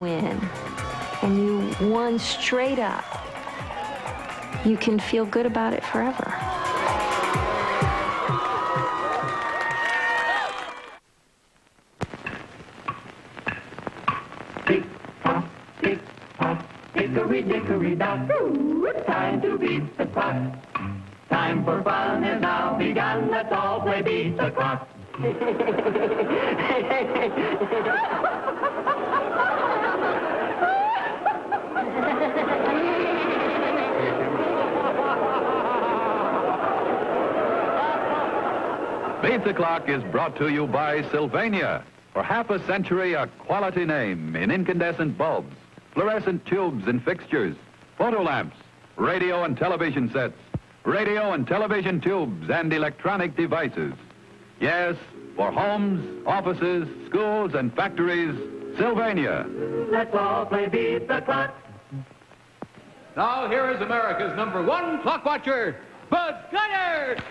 win, and you won straight up, you can feel good about it forever. Hickory dickory dock, it's time to beat the clock. Time for fun has now begun, let's all play beat the clock. Beat the Clock is brought to you by Sylvania. For half a century, a quality name in incandescent bulbs, fluorescent tubes and fixtures, photo lamps, radio and television sets, radio and television tubes, and electronic devices. Yes, for homes, offices, schools, and factories, Sylvania. Let's all play beat the clock. Now here is America's #1 clock watcher, Bud Collyer.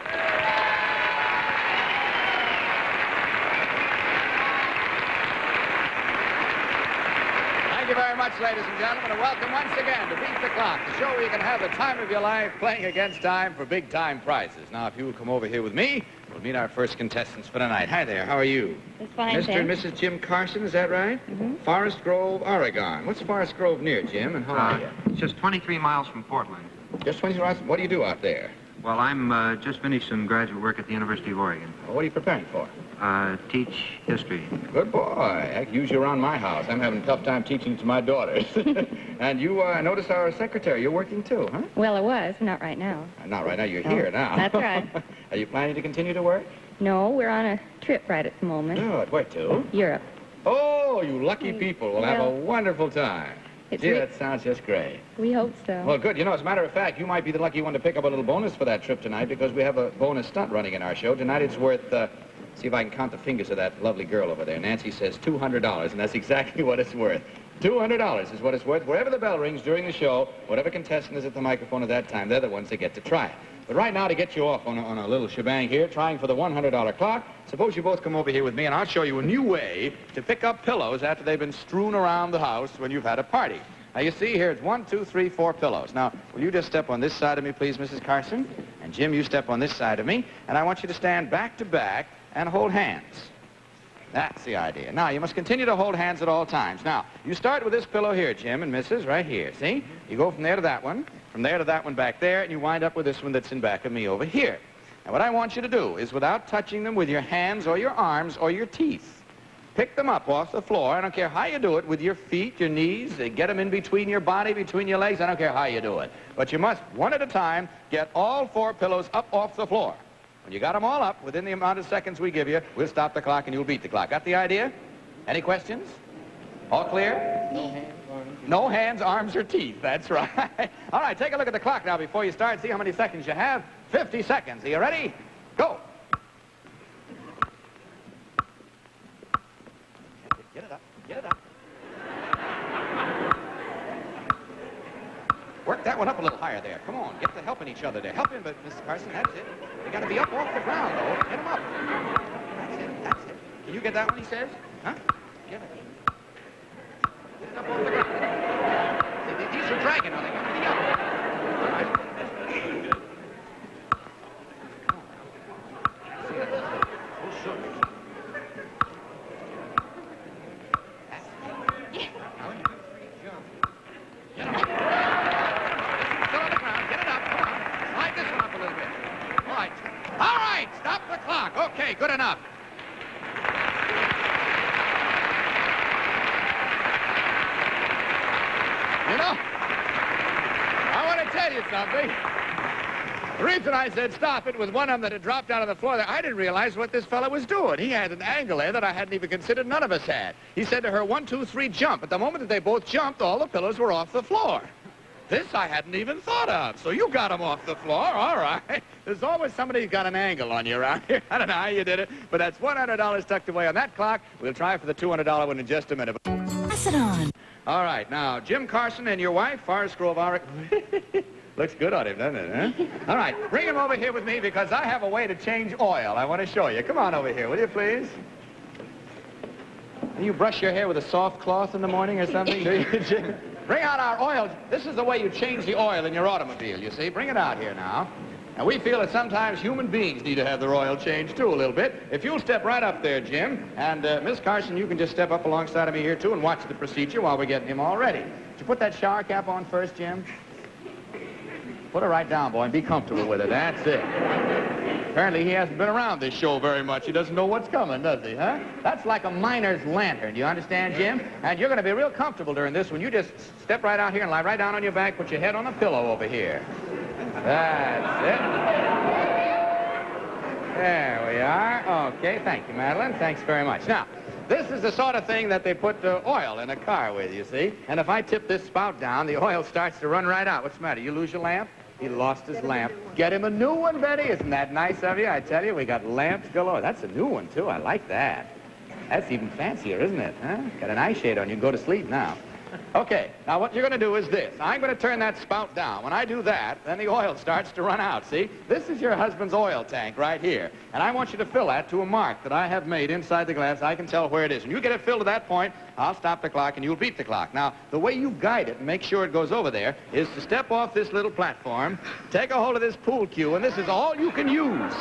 Thank you very much, ladies and gentlemen, and welcome once again to Beat the Clock, the show where you can have the time of your life playing against time for big-time prizes. Now, if you will come over here with me, we'll meet our first contestants for tonight. Hi there, how are you? It's fine, Mr. and Mrs. Jim Carson, is that right? Mm-hmm. Forest Grove, Oregon. What's Forest Grove near, Jim, and how are you? It's just 23 miles from Portland. Just 20 miles. What do you do out there? Well, I'm just finished some graduate work at the University of Oregon. Well, what are you preparing for? Teach history. Good boy. I can use you around my house. I'm having a tough time teaching to my daughters. And you, notice our secretary. You're working too, huh? Well, it was. Not right now. Not right now. You're No, here now. that's right. Are you planning to continue to work? No, we're on a trip right at the moment. Good. Where to? Europe. Oh, you lucky people will have a Well, wonderful time. it's Gee, re- that sounds just great. We hope so. Well, good. You know, as a matter of fact, you might be the lucky one to pick up a little bonus for that trip tonight because we have a bonus stunt running in our show. Tonight it's worth, see if I can count the fingers of that lovely girl over there. Nancy says $200, and that's exactly what it's worth. $200 is what it's worth. Wherever the bell rings during the show, whatever contestant is at the microphone at that time, they're the ones that get to try it. But right now, to get you off on a little shebang here, trying for the $100 clock, suppose you both come over here with me, and I'll show you a new way to pick up pillows after they've been strewn around the house when you've had a party. Now, you see here, it's 1, 2, 3, 4 pillows. Now, will you just step on this side of me, please, Mrs. Carson? And Jim, you step on this side of me, and I want you to stand back to back and hold hands. That's the idea. Now, you must continue to hold hands at all times. Now, you start with this pillow here, Jim and Mrs., right here, see? You go from there to that one, from there to that one back there, and you wind up with this one that's in back of me over here. Now, what I want you to do is, without touching them with your hands or your arms or your teeth, pick them up off the floor. I don't care how you do it, with your feet, your knees, get them in between your body, between your legs. I don't care how you do it. But you must, one at a time, get all 4 pillows up off the floor. When you got them all up, within the amount of seconds we give you, we'll stop the clock and you'll beat the clock. Got the idea? Any questions? All clear? No hands, arms. No hands, arms, or teeth. That's right. All right, take a look at the clock now before you start. See how many seconds you have. 50 seconds. Are you ready? Go. Get it up. Get it up. Work that one up a little higher there. Come on, get to helping each other there. Help him, but Mrs. Carson, that's it. They got to be up off the ground, though. Get them up. That's it, that's it. Can you get that one, he says? Huh? Get it. Get it up off the ground. These are dragging on. They got to be up. All right. See that? Oh, sure. Get them up. All right, stop the clock. Okay, good enough. You know, I want to tell you something. The reason I said stop it was one of them that had dropped out on the floor there. I didn't realize what this fella was doing. He had an angle there that I hadn't even considered. None of us had. He said to her, 1, 2, 3, jump. At the moment that they both jumped, all the pillows were off the floor. This I hadn't even thought of. So you got them off the floor. All right. There's always somebody who's got an angle on you around here. I don't know how you did it, but that's $100 tucked away on that clock. We'll try for the $200 one in just a minute. Pass it on. All right. Now, Jim Carson and your wife, Forest Grove, Oregon. Looks good on him, doesn't it, huh? All right. Bring him over here with me because I have a way to change oil. I want to show you. Come on over here, will you, please? And you brush your hair with a soft cloth in the morning or something? Do you, Jim? Bring out our oil. This is the way you change the oil in your automobile, you see. Bring it out here now. And we feel that sometimes human beings need to have their oil changed, too, a little bit. If you'll step right up there, Jim, and Miss Carson, you can just step up alongside of me here, too, and watch the procedure while we're getting him all ready. Did you put that shower cap on first, Jim? Put her right down, boy, and be comfortable with it. That's it. Apparently, he hasn't been around this show very much. He doesn't know what's coming, does he, huh? That's like a miner's lantern. Do you understand, Jim? And you're going to be real comfortable during this when you just step right out here and lie right down on your back, put your head on the pillow over here. That's it. There we are. Okay, thank you, Madeline. Thanks very much. Now, this is the sort of thing that they put oil in a car with, you see. And if I tip this spout down, the oil starts to run right out. What's the matter? You lose your lamp? He lost his lamp. Get him a new one, Betty. Isn't that nice of you? I tell you, we got lamps galore. That's a new one, too. I like that. That's even fancier, isn't it? Huh? Got an eye shade on. You can go to sleep now. Okay, now what you're going to do is this. I'm going to turn that spout down. When I do that, then the oil starts to run out, see? This is your husband's oil tank right here. And I want you to fill that to a mark that I have made inside the glass. I can tell where it is. When you get it filled to that point, I'll stop the clock and you'll beat the clock. Now, the way you guide it and make sure it goes over there is to step off this little platform, take a hold of this pool cue, and this is all you can use.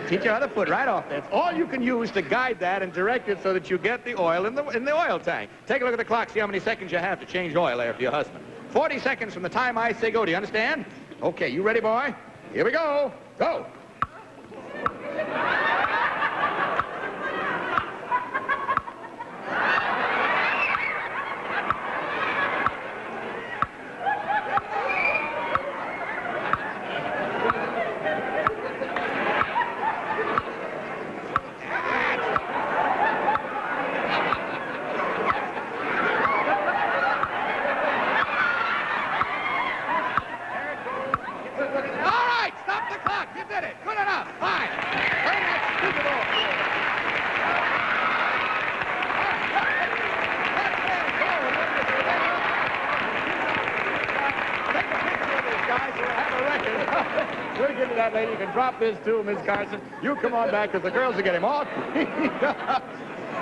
Teach your other foot right off there. It's all you can use to guide that and direct it so that you get the oil in the oil tank. Take a look at the clock, see how many seconds you have to change oil there for your husband. 40 seconds from the time I say go. Do you understand? Okay, you ready, boy? Here we go. Go. We'll give you that, lady. You can drop this, too, Miss Carson. You come on back, because the girls will get him all cleaned up.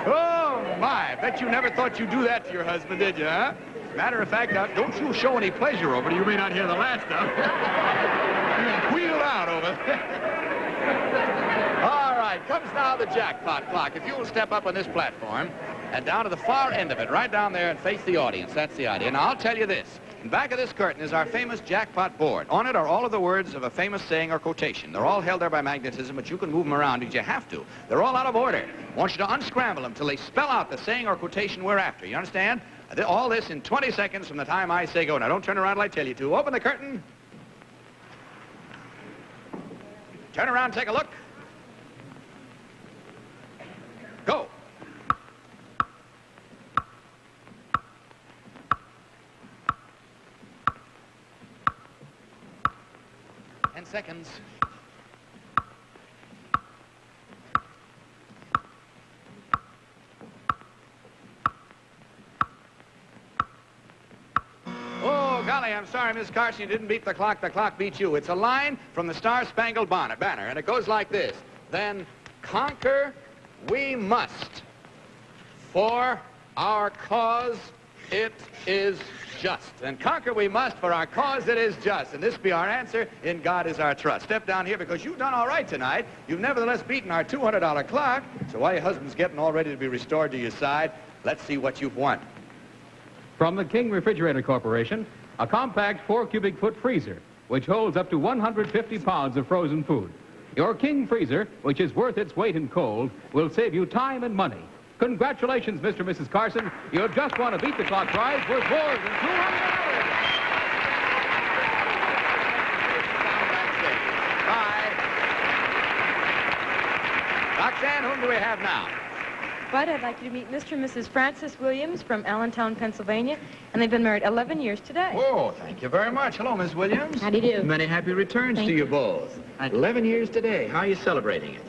Oh, my. Bet you never thought you'd do that to your husband, did you, huh? Matter of fact, don't you show any pleasure over it. You may not hear the last of it. You can wheel out over it. All right, comes now the jackpot clock. If you will step up on this platform and down to the far end of it, right down there and face the audience. That's the idea. Now, I'll tell you this. In back of this curtain is our famous jackpot board. On it are all of the words of a famous saying or quotation. They're all held there by magnetism, but you can move them around because you have to. They're all out of order. I want you to unscramble them till they spell out the saying or quotation we're after. You understand? All this in 20 seconds from the time I say go. Now, don't turn around till I tell you to. Open the curtain. Turn around, take a look. Go. Seconds. Oh, golly, I'm sorry, Miss Carson, you didn't beat the clock. The clock beat you. It's a line from the Star-Spangled Banner, and it goes like this. Then conquer we must. For our cause it is just. And conquer we must, for our cause it is just. And this be our answer, in God is our trust. Step down here because you've done all right tonight. You've nevertheless beaten our $200 clock. So while your husband's getting all ready to be restored to your side, let's see what you've won. From the King Refrigerator Corporation, a compact 4 cubic foot freezer, which holds up to 150 pounds of frozen food. Your King freezer, which is worth its weight in cold, will save you time and money. Congratulations, Mr. and Mrs. Carson. You'll just want to beat the clock prize worth more than $200. Bye. Roxanne, whom do we have now? Bud, I'd like you to meet Mr. and Mrs. Francis Williams from Allentown, Pennsylvania, and they've been married 11 years today. Oh, thank you very much. Hello, Miss Williams. How do you do? Many happy returns to you both. 11 years today. How are you celebrating it?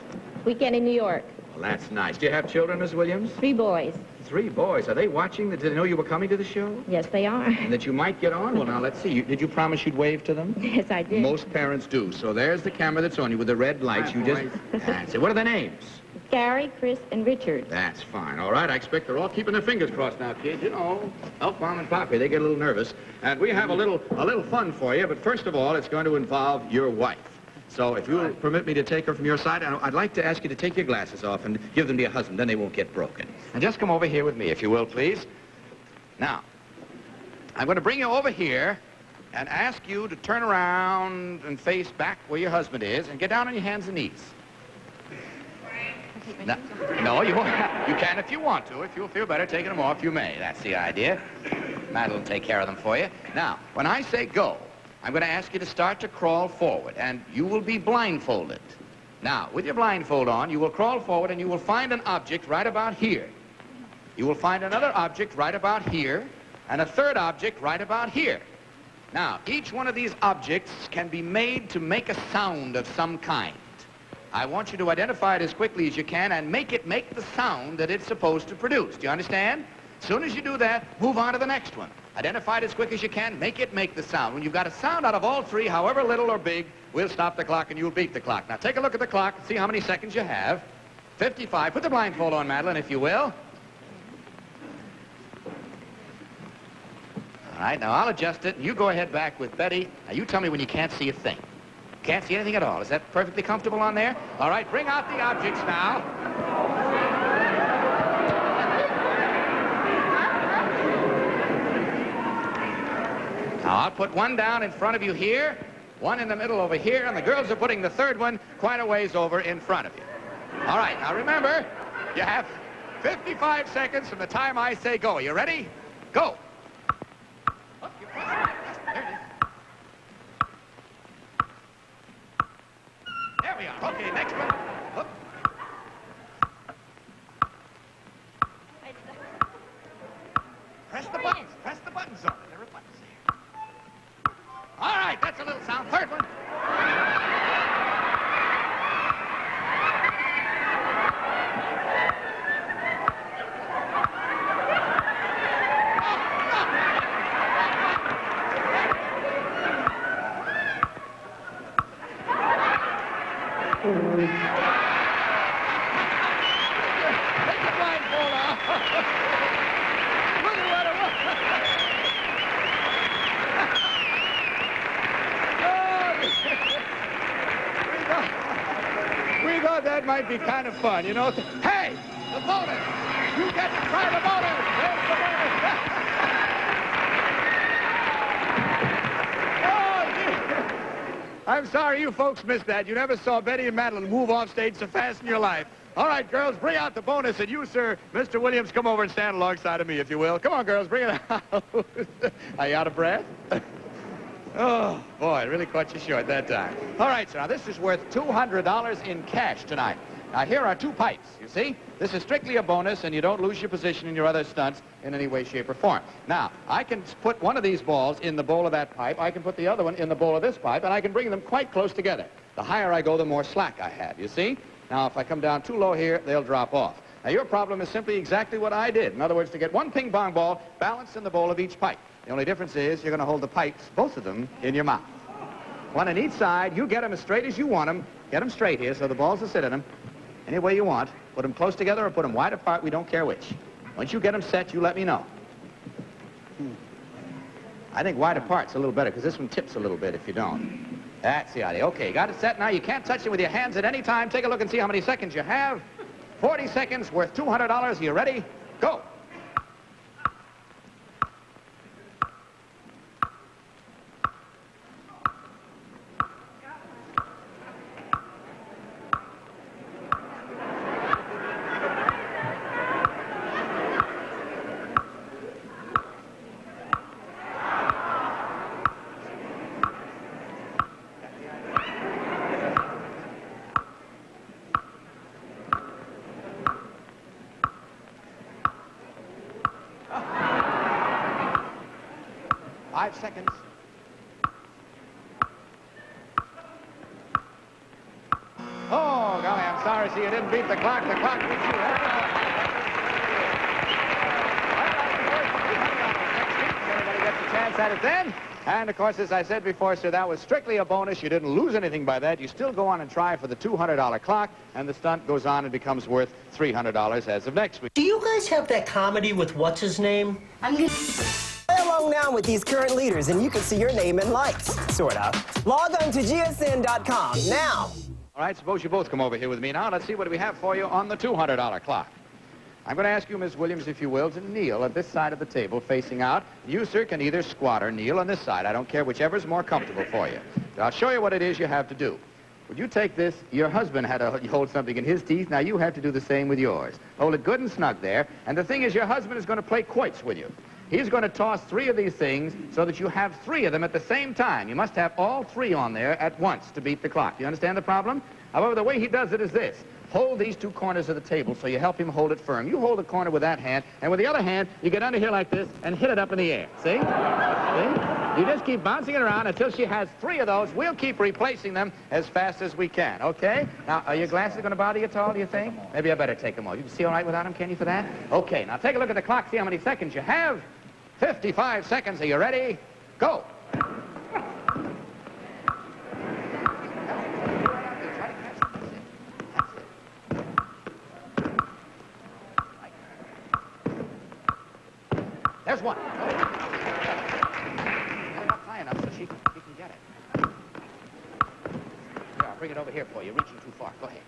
Weekend in New York. Well, that's nice. Do you have children, Miss Williams? 3 boys. 3 boys. Are they watching? Did they know you were coming to the show? Yes, they are. And that you might get on? Well, now, let's see. Did you promise you'd wave to them? Yes, I did. Most parents do. So there's the camera that's on you with the red lights. You just answer. What are their names? Gary, Chris, and Richard. That's fine. All right, I expect they're all keeping their fingers crossed now, kids. You know, Elf Mom and Poppy, they get a little nervous. And we have a little fun for you, but first of all, it's going to involve your wife. So if you'll permit me to take her from your side, I'd like to ask you to take your glasses off and give them to your husband, then they won't get broken. And just come over here with me, if you will, please. Now, I'm going to bring you over here and ask you to turn around and face back where your husband is and get down on your hands and knees. No, you won't. You can if you want to. If you'll feel better taking them off, you may. That's the idea. Madeline will take care of them for you. Now, when I say go, I'm going to ask you to start to crawl forward, and you will be blindfolded. Now, with your blindfold on, you will crawl forward, and you will find an object right about here. You will find another object right about here, and a third object right about here. Now, each one of these objects can be made to make a sound of some kind. I want you to identify it as quickly as you can and make it make the sound that it's supposed to produce. Do you understand? As soon as you do that, move on to the next one. Identify it as quick as you can, make it make the sound. When you've got a sound out of all three, however little or big, we'll stop the clock and you'll beat the clock. Now take a look at the clock and see how many seconds you have. 55. Put the blindfold on, Madeline, if you will. All right, now I'll adjust it, and you go ahead back with Betty. Now you tell me when you can't see a thing. Can't see anything at all. Is that perfectly comfortable on there? All right, bring out the objects now. Now, I'll put one down in front of you here, one in the middle over here, and the girls are putting the third one quite a ways over in front of you. All right, now remember, you have 55 seconds from the time I say go. Are you ready? Go. Oh, you press it. There it is. There we are. Okay, next one. Whoop. Press the buttons. Press the buttons on it. There are buttons there. All right, that's a little sound. Third one. Take the blindfold off. Look at what it was. We thought that might be kind of fun, you know. Hey, the bonus. You get to try the bonus. There's the bonus. I'm sorry you folks missed that. You never saw Betty and Madeline move off stage so fast in your life. All right, girls, bring out the bonus, and you, sir, Mr. Williams, come over and stand alongside of me, if you will. Come on, girls, bring it out. Are you out of breath? Oh, boy, it really caught you short that time. All right, sir, now this is worth $200 in cash tonight. Now, here are two pipes, you see? This is strictly a bonus, and you don't lose your position in your other stunts in any way, shape, or form. Now, I can put one of these balls in the bowl of that pipe. I can put the other one in the bowl of this pipe, and I can bring them quite close together. The higher I go, the more slack I have, you see? Now, if I come down too low here, they'll drop off. Now, your problem is simply exactly what I did. In other words, to get one ping-pong ball balanced in the bowl of each pipe. The only difference is you're going to hold the pipes, both of them, in your mouth. One on each side. You get them as straight as you want them. Get them straight here so the balls will sit in them. Any way you want. Put them close together or put them wide apart. We don't care which. Once you get them set, you let me know. I think wide apart's a little better because this one tips a little bit if you don't. That's the idea. Okay, got it set now. You can't touch it with your hands at any time. Take a look and see how many seconds you have. 40 seconds worth $200. Are you ready? Go. Seconds. Oh, golly, I'm sorry. See, you didn't beat the clock. The clock beat you. Everybody gets a chance at it then. And, of course, as I said before, sir, that was strictly a bonus. You didn't lose anything by that. You still go on and try for the $200 clock, and the stunt goes on and becomes worth $300 as of next week. Do you guys have that comedy with what's-his-name? Play along now with these current leaders, and you can see your name in lights, sort of. Log on to gsn.com now. All right, suppose you both come over here with me now. Let's see what we have for you on the $200 clock. I'm going to ask you, Miss Williams, if you will, to kneel at this side of the table facing out. You, sir, can either squat or kneel on this side. I don't care, whichever's more comfortable for you. I'll show you what it is you have to do. Would you take this? Your husband had to hold something in his teeth. Now you have to do the same with yours. Hold it good and snug there. And the thing is, your husband is going to play quoits with you. He's going to toss 3 of these things so that you have 3 of them at the same time. You must have all 3 on there at once to beat the clock. You understand the problem? However, the way he does it is this. Hold these 2 corners of the table so you help him hold it firm. You hold the corner with that hand, and with the other hand, you get under here like this and hit it up in the air. See? See? You just keep bouncing it around until she has 3 of those. We'll keep replacing them as fast as we can, okay? Now, are your glasses going to bother you at all, do you think? Maybe I better take them off. You can see all right without them, can you, for that? Okay, now take a look at the clock, see how many seconds you have. 55 seconds. Are you ready? Go. There's one. Not high enough so she can get it. Here, I'll bring it over here for you. Reaching too far. Go ahead.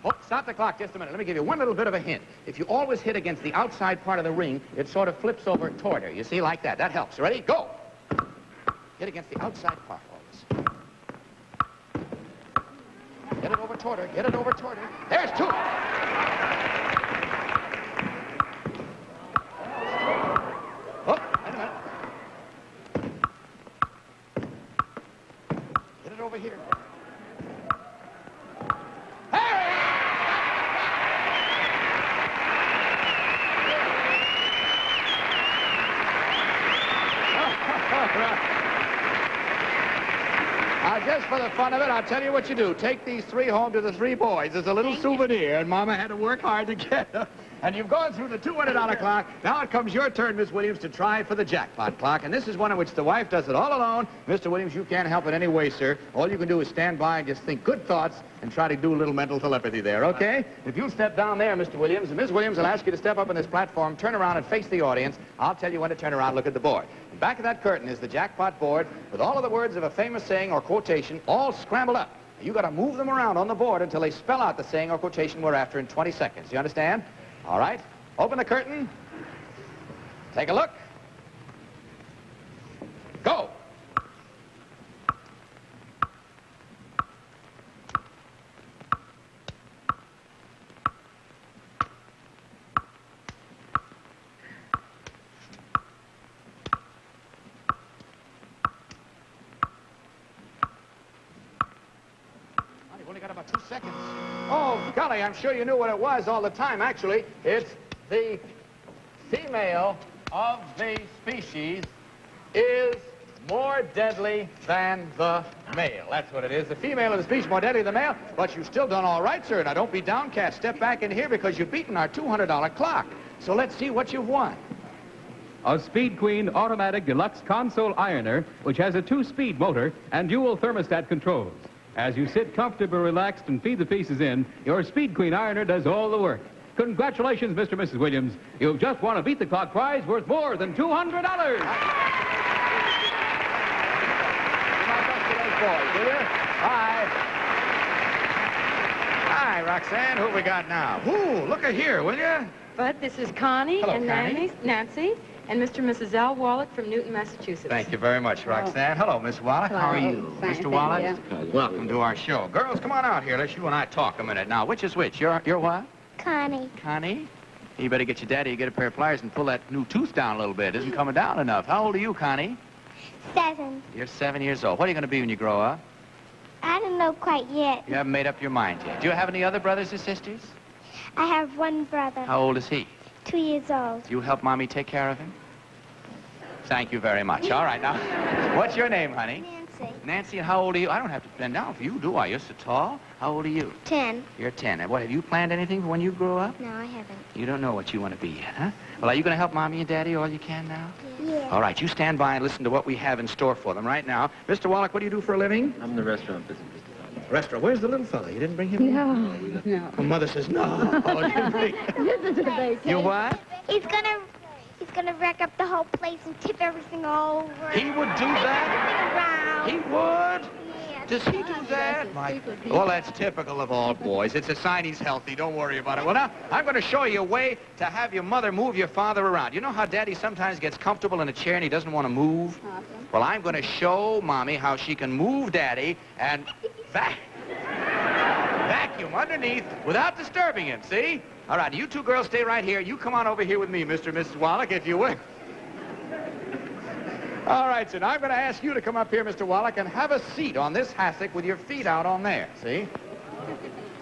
Oh, stop the clock just a minute. Let me give you one little bit of a hint. If you always hit against the outside part of the ring, it sort of flips over toward her. You see, like that. That helps. Ready? Go. Hit against the outside part always. Get it over toward her. Get it over toward her. There's 2. Oh, wait a minute. Get it over here. Just for the fun of it, I'll tell you what you do. Take these 3 home to the 3 boys as a little souvenir, and Mama had to work hard to get them. And you've gone through the $200 clock. Now it comes your turn, Miss Williams, to try for the jackpot clock. And this is one in which the wife does it all alone. Mr. Williams, you can't help it any way, sir. All you can do is stand by and just think good thoughts and try to do a little mental telepathy there, okay? If you'll step down there, Mr. Williams, and Miss Williams will ask you to step up on this platform, turn around and face the audience. I'll tell you when to turn around and look at the board. And back of that curtain is the jackpot board with all of the words of a famous saying or quotation all scrambled up. You got to move them around on the board until they spell out the saying or quotation we're after in 20 seconds. You understand? All right. Open the curtain. Take a look. Go. You've only got about 2 seconds. Oh, golly, I'm sure you knew what it was all the time, actually. It's the female of the species is more deadly than the male. That's what it is. The female of the species more deadly than the male. But you've still done all right, sir. Now, don't be downcast. Step back in here because you've beaten our $200 clock. So let's see what you've won. A Speed Queen automatic deluxe console ironer, which has a 2-speed motor and dual thermostat controls. As you sit comfortably relaxed and feed the pieces in, your Speed Queen ironer does all the work. Congratulations, Mr. and Mrs. Williams. You've just won a Beat the Clock prize worth more than $200. Hi, Roxanne. Who we got now? Ooh, look at here, will you? Bud, this is Connie. Hello, and Connie. Nancy and Mr. and Mrs. Al Wallach from Newton, Massachusetts. Thank you very much, Roxanne. Hello, Miss Wallach. How are you? Fine, Mr. thank Wallach? you. Welcome to our show. Girls, come on out here. Let's you and I talk a minute. Now, which is which? You're what? Connie. Connie? You better get your daddy, get a pair of pliers and pull that new tooth down a little bit. It isn't coming down enough. How old are you, Connie? 7. You're 7 years old. What are you going to be when you grow up? I don't know quite yet. You haven't made up your mind yet. Do you have any other brothers or sisters? I have one brother, How old is he? 2 years old. Do you help Mommy take care of him? Thank you very much. All right, now, what's your name, honey? Nancy. Nancy. Nancy, and how old are you? I don't have to bend down for you, do I? You're so tall. How old are you? 10. You're 10. And what, have you planned anything for when you grow up? No, I haven't. You don't know what you want to be yet, huh? Well, are you going to help Mommy and Daddy all you can now? Yeah. All right, you stand by and listen to what we have in store for them right now. Mr. Wallach, what do you do for a living? I'm in the restaurant business. Restaurant. Where's the little fella? You didn't bring him in? No. Oh, Mother says no. Oh, you didn't bring... You what? He's gonna wreck up the whole place and tip everything all over. He would do that? Around. He would? Yeah. Does he do that? Well, that's typical of all boys. It's a sign he's healthy. Don't worry about it. Well, now, I'm going to show you a way to have your mother move your father around. You know how Daddy sometimes gets comfortable in a chair and he doesn't want to move? Awesome. Well, I'm going to show Mommy how she can move Daddy and vacuum underneath without disturbing him, see? All right, you two girls stay right here. You come on over here with me, Mr. and Mrs. Wallach, if you will. All right, so now I'm going to ask you to come up here, Mr. Wallach, and have a seat on this hassock with your feet out on there, see?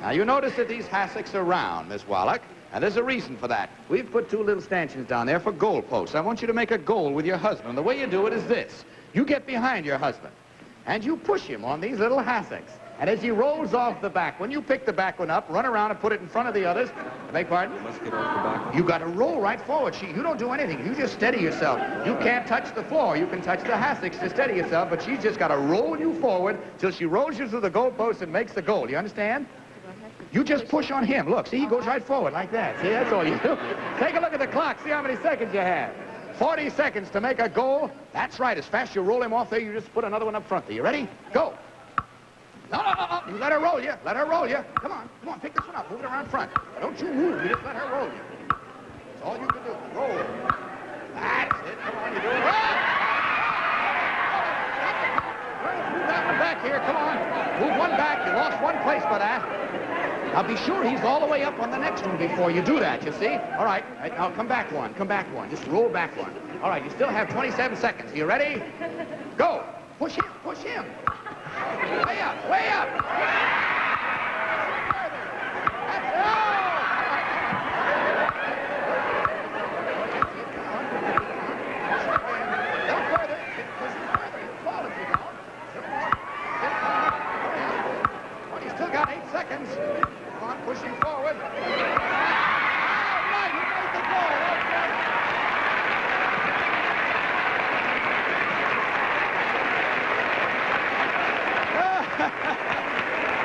Now, you notice that these hassocks are round, Miss Wallach, and there's a reason for that. We've put two little stanchions down there for goal posts. I want you to make a goal with your husband. The way you do it is this. You get behind your husband, and you push him on these little hassocks. And as he rolls off the back, when you pick the back one up, run around and put it in front of the others. Beg pardon? Let's get off the back. You got to roll right forward. You don't do anything. You just steady yourself. You can't touch the floor. You can touch the hassocks to steady yourself, but she's just got to roll you forward till she rolls you through the goalpost and makes the goal. You understand? You just push on him. Look, see, he goes right forward like that. See, that's all you do. Take a look at the clock. See how many seconds you have. 40 seconds to make a goal. That's right. As fast as you roll him off there, you just put another one up front there. You ready? Go. No. You let her roll you. Let her roll you. Come on. Pick this one up. Move it around front. Don't you move. You just let her roll you. That's all you can do. Roll. That's it. Come on. You do it. Move that one back here. Come on. Move one back. You lost one place by that. Now, be sure he's all the way up on the next one before you do that, you see? All right. Now, come back one. Come back one. Just roll back one. All right. You still have 27 seconds. You ready? Go. Push him. Push him. Way up, way up. Go further. Push him further. He'll fall if you don't. Well, you still got 8 seconds. Come on, push him forward. All right, he made the goal.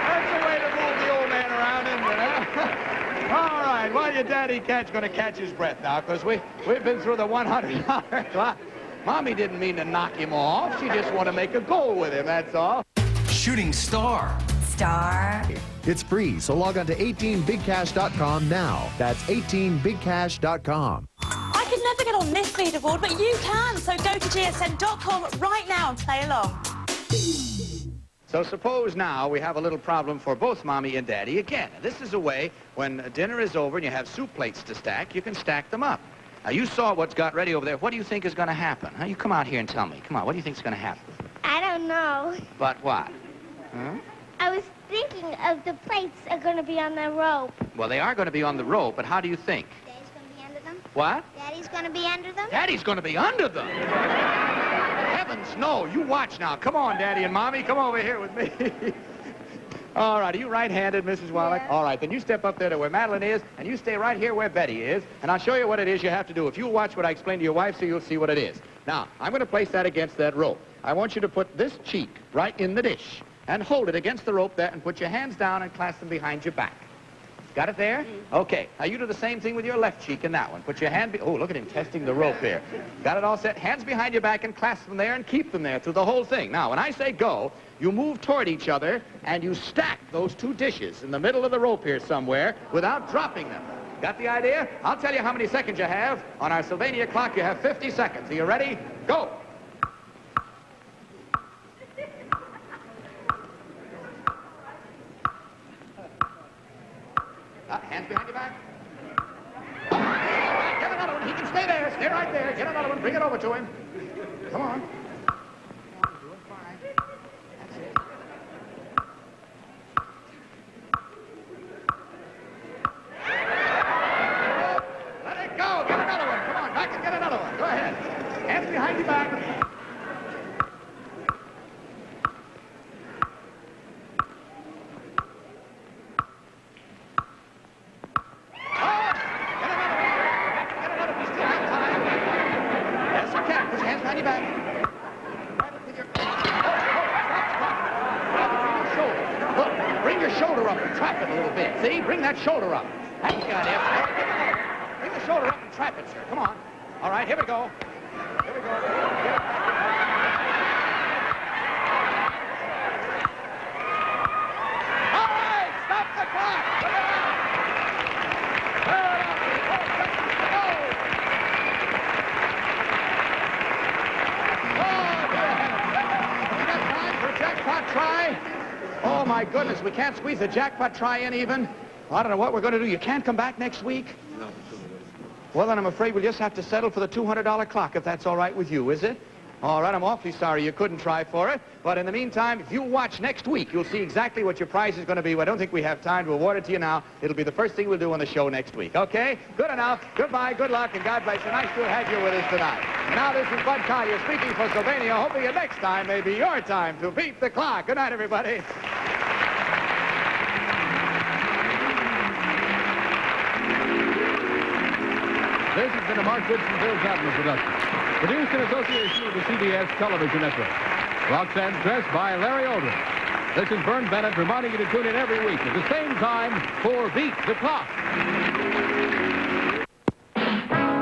That's the way to move the old man around, isn't it, huh? All right, well, your daddy cat's going to catch his breath now, because we've been through the $100 clock. Mommy didn't mean to knock him off. She just wanted to make a goal with him, that's all. Shooting star. It's free, so log on to 18bigcash.com now. That's 18bigcash.com. I could never get on this leaderboard, but you can. So go to gsn.com right now and play along. So suppose now we have a little problem for both Mommy and Daddy again. This is a way, when dinner is over and you have soup plates to stack, you can stack them up. Now, you saw what's got ready over there. What do you think is going to happen? Huh? You come out here and tell me. Come on, what do you think is going to happen? I don't know. But what? Huh? I was thinking of the plates are going to be on the rope. Well, they are going to be on the rope, but how do you think? Daddy's going to be under them? What? Daddy's going to be under them? Daddy's going to be under them. Heavens, no. You watch now. Come on, Daddy and Mommy. Come over here with me. All right. Are you right-handed, Mrs. Wallach? Yeah. All right. Then you step up there to where Madeline is, and you stay right here where Betty is, and I'll show you what it is you have to do. If you watch what I explained to your wife, so you'll see what it is. Now, I'm going to place that against that rope. I want you to put this cheek right in the dish and hold it against the rope there and put your hands down and clasp them behind your back. Got it there? Okay. Now, you do the same thing with your left cheek in that one. Put your hand... Oh, look at him testing the rope here. Got it all set? Hands behind your back and clasp them there and keep them there through the whole thing. Now, when I say go, you move toward each other and you stack those two dishes in the middle of the rope here somewhere without dropping them. Got the idea? I'll tell you how many seconds you have. On our Sylvania clock, you have 50 seconds. Are you ready? Go! Hands behind your back. Get another one. He can stay there. Stay right there. Get another one. Bring it over to him. Come on. You're doing fine. That's it. Let it go. Get another one. Come on. Back and get another one. Go ahead. Hands behind your back. back. Look, bring your shoulder up and trap it a little bit. See? Bring that shoulder up. That's got it. Bring the shoulder up and trap it, sir. Come on. All right, here we go. Here we go. All right, stop the clock. Put it out. Jackpot try? Oh, my goodness, we can't squeeze a jackpot try in even? I don't know what we're going to do. You can't come back next week? No. Well, then I'm afraid we'll just have to settle for the $200 clock, if that's all right with you, is it? All right, I'm awfully sorry you couldn't try for it. But in the meantime, if you watch next week, you'll see exactly what your prize is going to be. I don't think we have time to award it to you now. It'll be the first thing we'll do on the show next week. Okay? Good enough. Goodbye, good luck, and God bless you. Nice to have you with us tonight. Now, this is Bud Collyer speaking for Sylvania, hoping that next time may be your time to beat the clock. Good night, everybody. This has been a Mark Goodson, Bill Chapman production. Produced in association with the CBS Television Network. Roxanne dressed by Larry Aldridge. This is Vern Bennett reminding you to tune in every week at the same time for Beat the Clock.